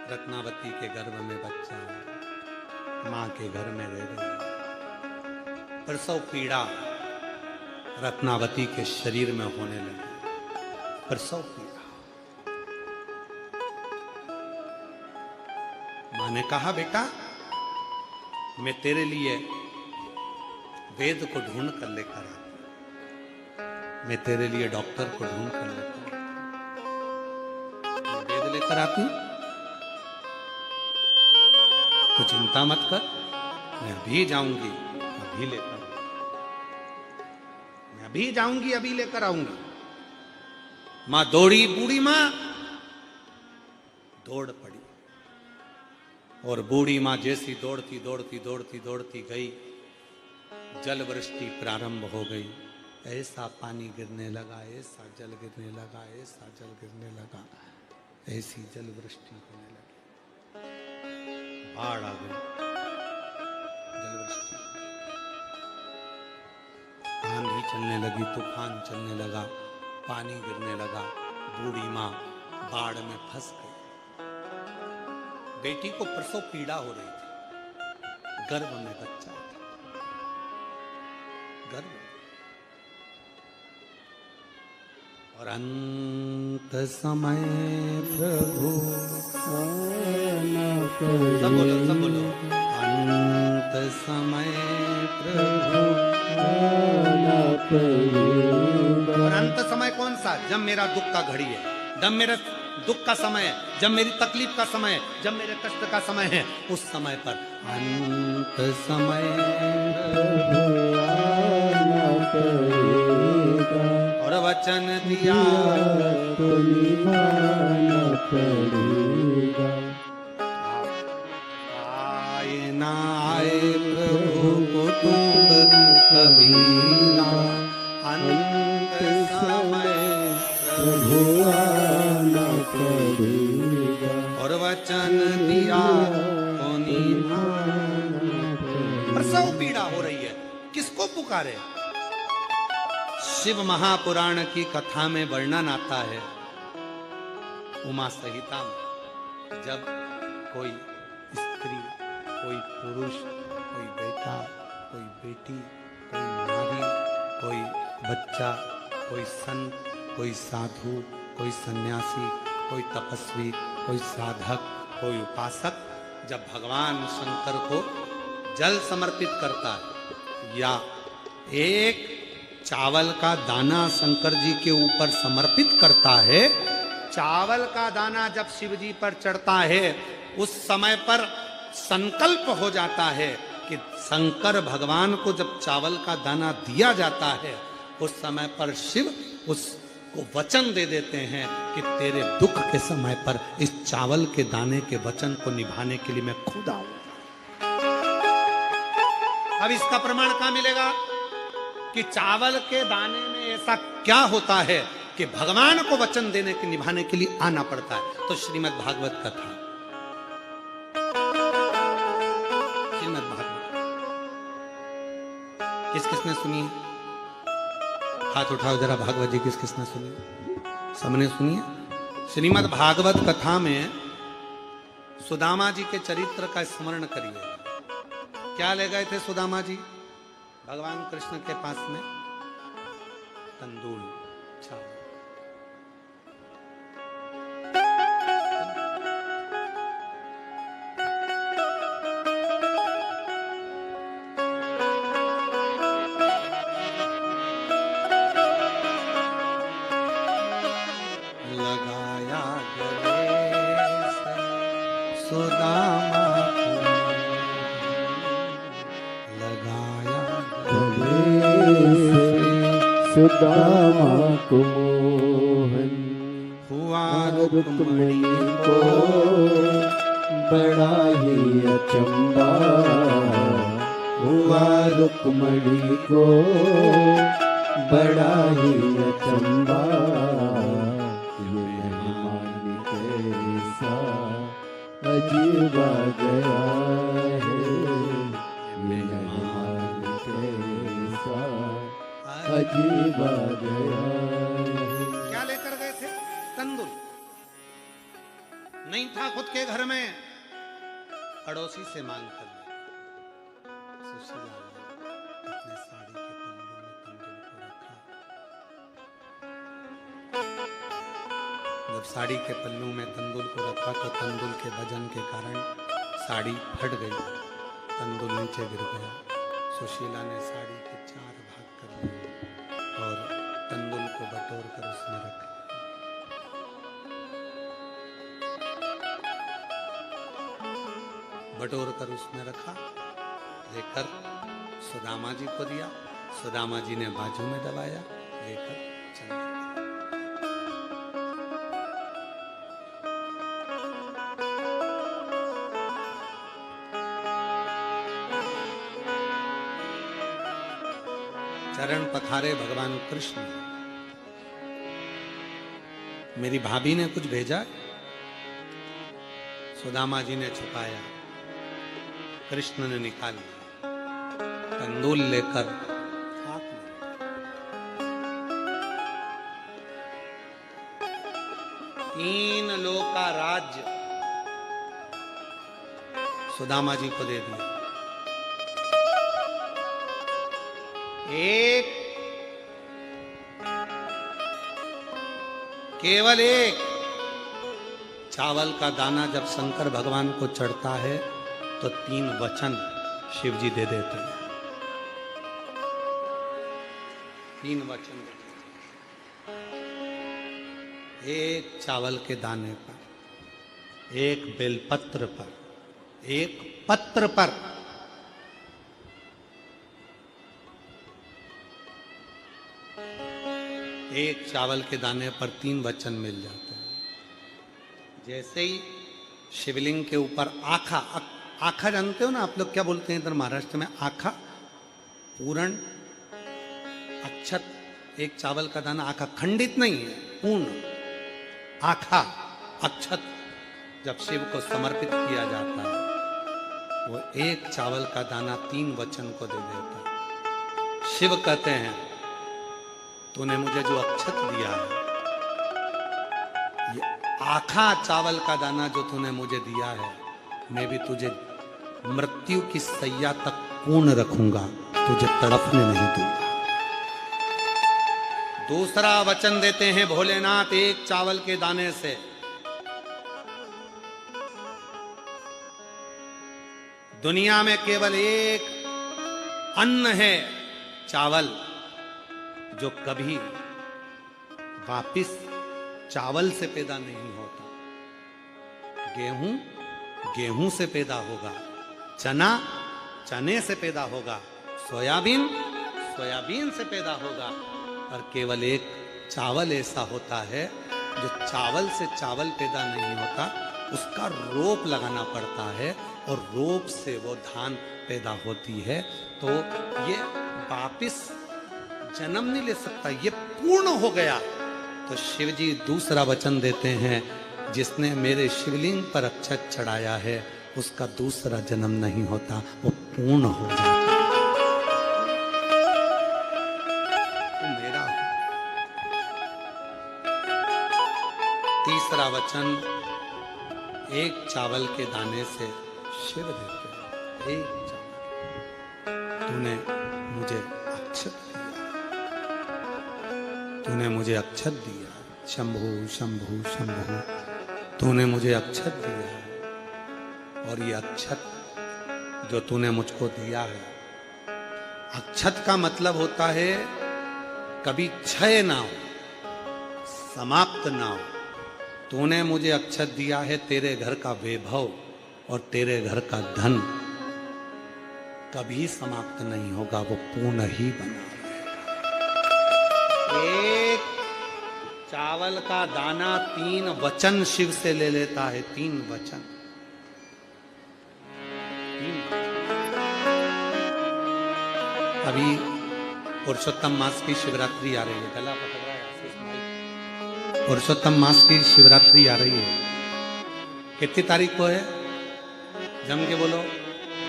रत्नावती के गर्भ में बच्चा है, मां के घर में रह रही है। प्रसव पीड़ा रत्नावती के शरीर में होने लगी। प्रसव पीड़ा। मां ने कहा, बेटा मैं तेरे लिए वेद को ढूंढ कर लेकर आती, मैं तेरे लिए डॉक्टर को ढूंढ कर लेकर आती, वेद लेकर आती, तो चिंता मत कर, मैं अभी जाऊंगी, अभी लेकर आऊंगी, मैं अभी जाऊंगी, अभी लेकर आऊंगी। मां दौड़ी, बूढ़ी मां दौड़ पड़ी, और बूढ़ी मां जैसी दौड़ती दौड़ती दौड़ती दौड़ती गई, जल वृष्टि प्रारंभ हो गई। ऐसा पानी गिरने लगा, ऐसा जल गिरने लगा, ऐसा जल गिरने लगा, ऐसी जल वृष्टि होने लगी, बाढ़ आ गई, जल वृष्टि, आंधी चलने लगी, तूफान चलने लगा, पानी गिरने लगा। बूढ़ी मां बाढ़ में फंस गई। बेटी को प्रसव पीड़ा हो रही थी, गर्भ में बच्चा था, गर्भ। और अंत समय प्रभु, सब बोलो, सब बोलो, अंत समय प्रभु। और अंत समय कौन सा? जब मेरा दुख का घड़ी है, जब मेरा दुख का समय है, जब मेरी तकलीफ का समय है, जब मेरे कष्ट का समय है, उस समय पर अंत समय और वचन दिया तो निभाना पड़ेगा। आए ना आए प्रभु को तुम कभी ना, अंत समय प्रभु आना पड़ेगा, और वचन दिया तो निभाना पड़ेगा। प्रसव पीड़ा हो रही है, किसको पुकारे? शिव महापुराण की कथा में वर्णन आता है, उमा संहिता में, जब कोई स्त्री, कोई पुरुष, कोई बेटा, कोई बेटी, कोई नारी, कोई बच्चा, कोई संत, कोई साधु, कोई सन्यासी, कोई तपस्वी, कोई साधक, कोई उपासक, जब भगवान शंकर को जल समर्पित करता है या एक चावल का दाना शंकर जी के ऊपर समर्पित करता है, चावल का दाना जब शिव जी पर चढ़ता है, उस समय पर संकल्प हो जाता है कि शंकर भगवान को जब चावल का दाना दिया जाता है, उस समय पर शिव उसको वचन दे देते हैं कि तेरे दुख के समय पर इस चावल के दाने के वचन को निभाने के लिए मैं खुद आऊंगा। अब इसका प्रमाण कहां मिलेगा कि चावल के दाने में ऐसा क्या होता है कि भगवान को वचन देने के निभाने के लिए आना पड़ता है? तो श्रीमद् भागवत कथा, श्रीमद् भागवत किस किसने सुनी? हाथ उठाओ जरा, भागवत जी किस किसने सुनी? सबने सुनी है। श्रीमद् भागवत कथा में सुदामा जी के चरित्र का स्मरण करिए। क्या ले गए थे सुदामा जी भगवान कृष्ण के पास में? तंदूल, चावल। लगाया गले से सुदामा सुदामा को मोहन हुआ रुक्मणी को बड़ा ही अचंबा, हुआ रुक्मणी को बड़ा ही अचंबा। ये मेहमान कैसा अजीबा गया है, मेहमान कैसा अजीबा गया। क्या लेकर गए थे? तंदूल नहीं था खुद के घर में पड़ोसी से मांग कर ले। सुशीला ने अपने साड़ी के पल्लू में तंदुल को रखा। जब साड़ी के पल्लू में तंदुल को रखा तो तंदुल के वजन के कारण साड़ी फट गई, तंदुल नीचे गिर गया। सुशीला ने साड़ी के 4 भाग कर लिए और तंदुल को बटोर कर उसमें रख लिया। बटोर कर उसमें रखा, लेकर सुदामा जी को दिया। सुदामा जी ने बाजू में दबाया, लेकर चल दिया। चरण पखारे भगवान कृष्ण। मेरी भाभी ने कुछ भेजा, सुदामा जी ने छुपाया, कृष्ण ने निकाल लिया, तंदूल लेकर हाथ में। तीन लोक का राज्य सुदामा जी को दे दिया। एक, केवल एक चावल का दाना जब शंकर भगवान को चढ़ता है तो 3 वचन शिव जी दे देते हैं। 3 वचन। एक चावल के दाने पर, एक बेलपत्र पर, एक पत्र पर। एक चावल के दाने पर 3 वचन मिल जाते हैं। जैसे ही शिवलिंग के ऊपर आखा, आखा जानते हो ना आप लोग, क्या बोलते हैं इधर महाराष्ट्र में? आखा, पूर्ण, अक्षत। एक चावल का दाना आखा, खंडित नहीं है, पूर्ण आखा अक्षत जब शिव को समर्पित किया जाता है, वो एक चावल का दाना 3 वचन को दे देता है। शिव कहते हैं, तूने मुझे जो अक्षत दिया है, ये आखा चावल का दाना जो तूने मुझे दिया है, मैं भी तुझे मृत्यु की सैया तक पूर्ण रखूंगा, तुझे तड़पने नहीं दूंगा। दूसरा वचन देते हैं भोलेनाथ एक चावल के दाने से। दुनिया में केवल एक अन्न है, चावल, जो कभी वापिस चावल से पैदा नहीं होता। गेहूं गेहूं से पैदा होगा, चना चने से पैदा होगा, सोयाबीन सोयाबीन से पैदा होगा, और केवल एक चावल ऐसा होता है जो चावल से चावल पैदा नहीं होता, उसका रोप लगाना पड़ता है और रोप से वो धान पैदा होती है। तो ये वापिस जन्म नहीं ले सकता, ये पूर्ण हो गया। तो शिव जी दूसरा वचन देते हैं, जिसने मेरे शिवलिंग पर अक्षत चढ़ाया है उसका दूसरा जन्म नहीं होता, वो पूर्ण हो जाता है। तो मेरा तीसरा वचन एक चावल के दाने से शिव देते हैं। एक चावल, तूने मुझे अक्षत दिया, तूने मुझे अक्षत दिया, शंभु शंभु शंभु, तूने मुझे अक्षत दिया है। और ये अक्षत जो तूने मुझको दिया है, अक्षत का मतलब होता है कभी क्षय ना हो, समाप्त ना हो। तूने मुझे अक्षत दिया है, तेरे घर का वैभव और तेरे घर का धन कभी समाप्त नहीं होगा, वो पूर्ण ही बना रहेगा। एक चावल का दाना 3 वचन शिव से ले लेता है, 3 वचन। अभी पुरुषोत्तम मास की शिवरात्रि आ रही है, गला पकड़ रहा है। पुरुषोत्तम मास की शिवरात्रि आ रही है, कितनी तारीख को है? जम के बोलो।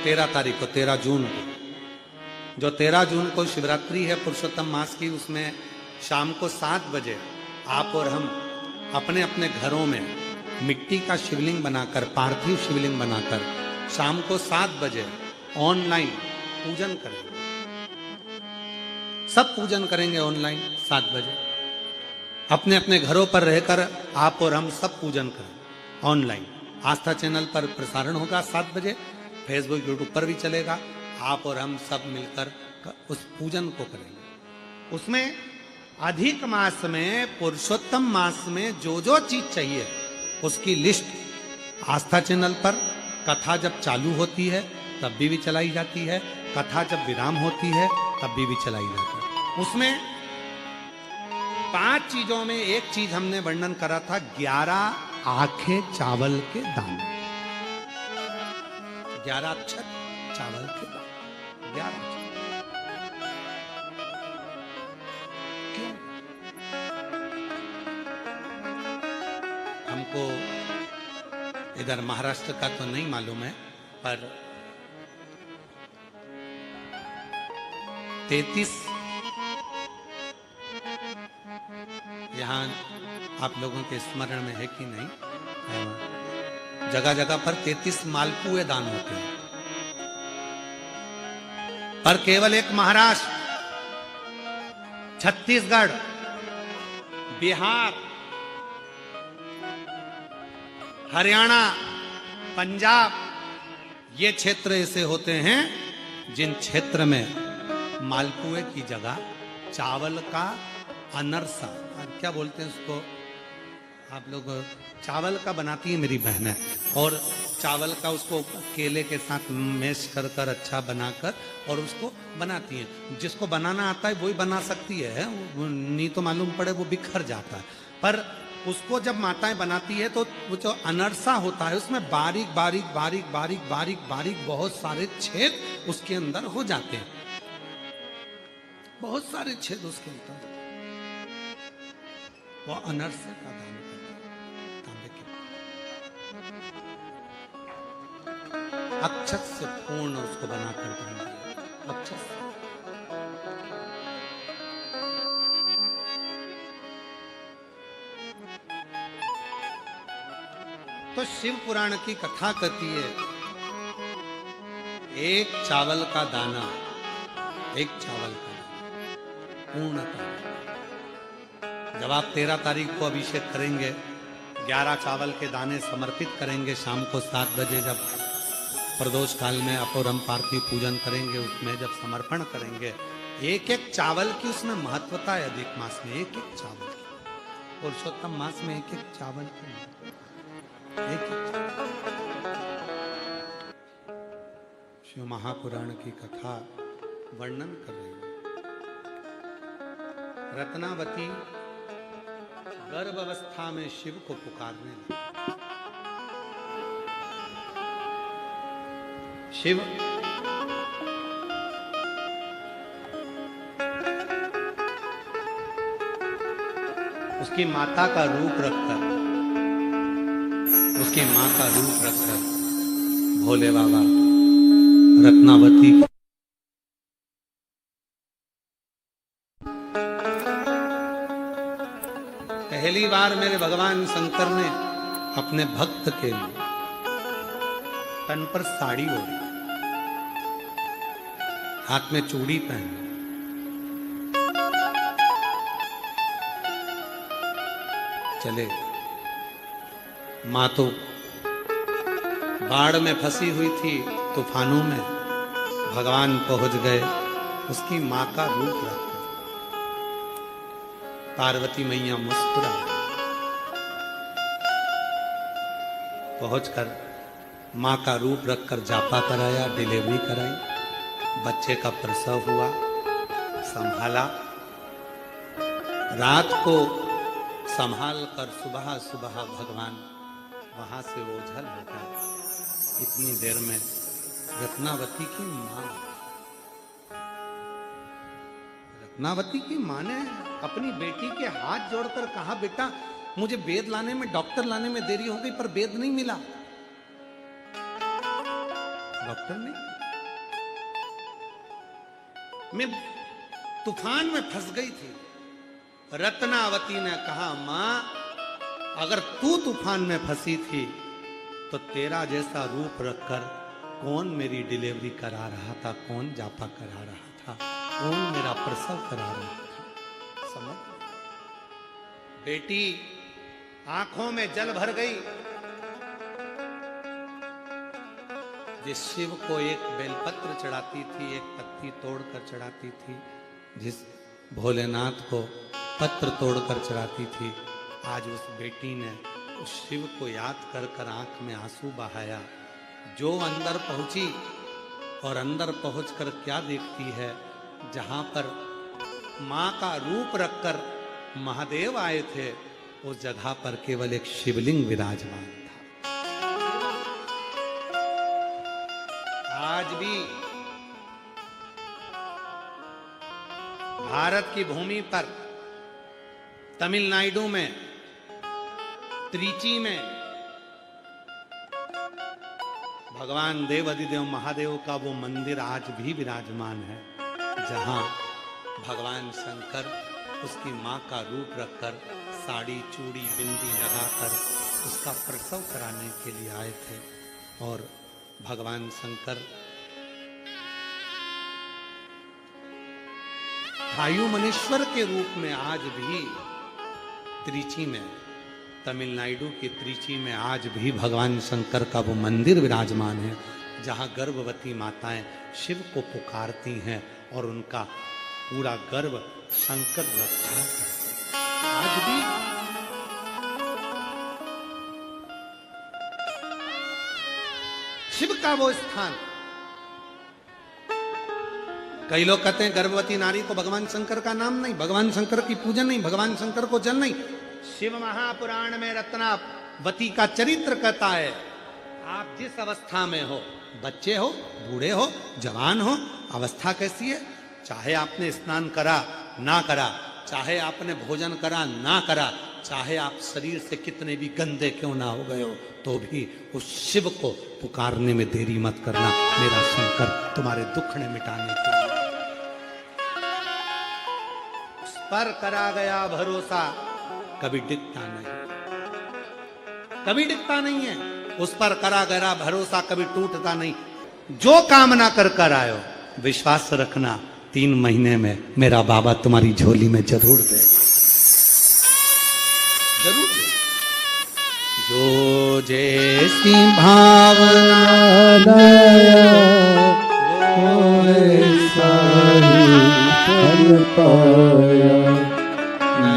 13 तारीख को, 13 जून को। जो 13 जून को शिवरात्रि है पुरुषोत्तम मास की, उसमें शाम को 7 बजे आप और हम अपने अपने घरों में मिट्टी का शिवलिंग बनाकर, पार्थिव शिवलिंग बनाकर शाम को 7 बजे ऑनलाइन पूजन करेंगे। सब पूजन करेंगे ऑनलाइन 7 बजे। अपने अपने घरों पर रहकर आप और हम सब पूजन करें ऑनलाइन। आस्था चैनल पर प्रसारण होगा 7 बजे, फेसबुक यूट्यूब पर भी चलेगा। आप और हम सब मिलकर उस पूजन को करेंगे। उसमें अधिक मास में, पुरुषोत्तम मास में जो जो चीज चाहिए उसकी लिस्ट आस्था चैनल पर कथा जब चालू होती है तब भी चलाई जाती है, कथा जब विराम होती है तब भी चलाई जाती है। उसमें 5 चीजों में एक चीज हमने वर्णन करा था, 11 आंखें चावल के दाने, 11 अक्षर चावल के दाने, 11 अक्षर। क्यों? हमको इधर महाराष्ट्र का तो नहीं मालूम है, पर 33 यहाँ आप लोगों के स्मरण में है कि नहीं, जगह जगह पर 33 मालपुए दान होते हैं, पर केवल एक महाराष्ट्र, छत्तीसगढ़, बिहार, हरियाणा, पंजाब, ये क्षेत्र ऐसे होते हैं जिन क्षेत्र में मालपुए की जगह चावल का अनरसा, क्या बोलते हैं उसको आप लोग, चावल का बनाती है मेरी बहनें, और चावल का उसको केले के साथ मैश कर कर अच्छा बनाकर और उसको बनाती हैं। जिसको बनाना आता है वही बना सकती है, नहीं तो मालूम पड़े वो बिखर जाता है। पर उसको जब माताएं बनाती है तो वो जो अनरसा होता है उसमें बारीक बारीक बारीक बारीक बारीक बारीक बहुत सारे छेद उसके अंदर हो जाते हैं, बहुत सारे छेद उसके अंदर। वो अनरसे का दान करते हैं, तांबे के अक्षत से पूर्ण उसको बनाकर दान दिया, अक्षत से। तो शिव पुराण की कथा कहती है, एक चावल का दाना, एक चावल का दाना पूर्णतः। जब आप 13 तारीख को अभिषेक करेंगे, 11 चावल के दाने समर्पित करेंगे, शाम को 7 बजे जब प्रदोष काल में आप और हम पार्थिव पूजन करेंगे, उसमें जब समर्पण करेंगे, एक एक चावल की उसमें महत्वता है। अधिक मास में एक एक चावल की, पुरुषोत्तम मास में एक एक चावल की, एक एक शिव महापुराण की कथा वर्णन कर रही है। रत्नावती गर्भ अवस्था में शिव को पुकारने लगी। शिव उसकी माता का रूप रखकर, उसकी मां का रूप रखकर भोले बाबा रत्नावती पहली बार मेरे भगवान शंकर ने अपने भक्त के लिए तन पर साड़ी ओढ़ी, हाथ में चूड़ी पहनी, चले। मां तो बाढ़ में फंसी हुई थी, तूफानों में, भगवान पहुंच गए उसकी मां का रूप रखकर। पार्वती मैया मुस्कुरा पहुंचकर मां का रूप रखकर जापा कराया, डिलीवरी कराई, बच्चे का प्रसव हुआ, संभाला। रात को संभाल कर सुबह सुबह भगवान वहां से ओझल हो गए। इतनी देर में रत्नावती की मां, रत्नावती की मां ने अपनी बेटी के हाथ जोड़कर कहा, बेटा मुझे वेद लाने में, डॉक्टर लाने में देरी हो गई पर वेद नहीं मिला। डॉक्टर नहीं, मैं तूफान में फंस गई थी। रत्नावती ने कहा, मां अगर तू तूफान में फंसी थी तो तेरा जैसा रूप रखकर कौन मेरी डिलीवरी करा रहा था, कौन जापा करा रहा था, कौन मेरा प्रसव करा रहा था। समझ? बेटी आंखों में जल भर गई। जिस शिव को एक बेलपत्र चढ़ाती थी, एक पत्ती तोड़कर चढ़ाती थी, जिस भोलेनाथ को पत्र तोड़कर चढ़ाती थी, आज उस बेटी ने उस शिव को याद कर कर आंख में आंसू बहाया। जो अंदर पहुंची और अंदर पहुंचकर क्या देखती है, जहां पर मां का रूप रखकर महादेव आए थे, उस जगह पर केवल एक शिवलिंग विराजमान था। आज भी भारत की भूमि पर तमिलनाडु में त्रिची में भगवान देवाधिदेव महादेव का वो मंदिर आज भी विराजमान है, जहां भगवान शंकर उसकी मां का रूप रखकर साड़ी चूड़ी बिंदी लगाकर उसका प्रसव कराने के लिए आए थे। और भगवान शंकर वायुमनेश्वर के रूप में आज भी त्रिची में, तमिलनाडु की त्रिची में आज भी भगवान शंकर का वो मंदिर विराजमान है, जहां गर्भवती माताएं शिव को पुकारती हैं और उनका पूरा गर्भ शंकर रक्षा करते हैं। आज भी शिव का वो स्थान। कई लोग कहते हैं गर्भवती नारी को भगवान शंकर का नाम नहीं, भगवान शंकर की पूजन नहीं, भगवान शंकर को जल नहीं। शिव महापुराण में रत्नावती का चरित्र कहता है, आप जिस अवस्था में हो, बच्चे हो, बूढ़े हो, जवान हो, अवस्था कैसी है, चाहे आपने स्नान करा ना करा, चाहे आपने भोजन करा ना करा, चाहे आप शरीर से कितने भी गंदे क्यों ना हो गए हो, तो भी उस शिव को पुकारने में देरी मत करना। मेरा शंकर तुम्हारे दुख ने मिटाने के लिए। उस पर करा गया भरोसा कभी डिगता नहीं, कभी डिगता नहीं है। उस पर करा गया भरोसा कभी टूटता नहीं। जो कामना कर कर आयो, विश्वास रखना 3 महीने में मेरा बाबा तुम्हारी झोली में जरूर दे, जरूर दे। जो जैसी भावना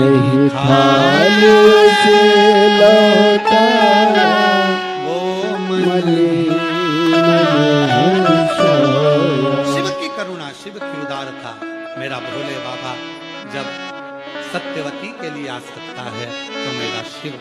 नहीं खाने से लौटा वो मलिन शिव की करुणा, शिव की उदारता। मेरा भोले बाबा जब सत्यवती के लिए आ सकता है तो मेरा शिव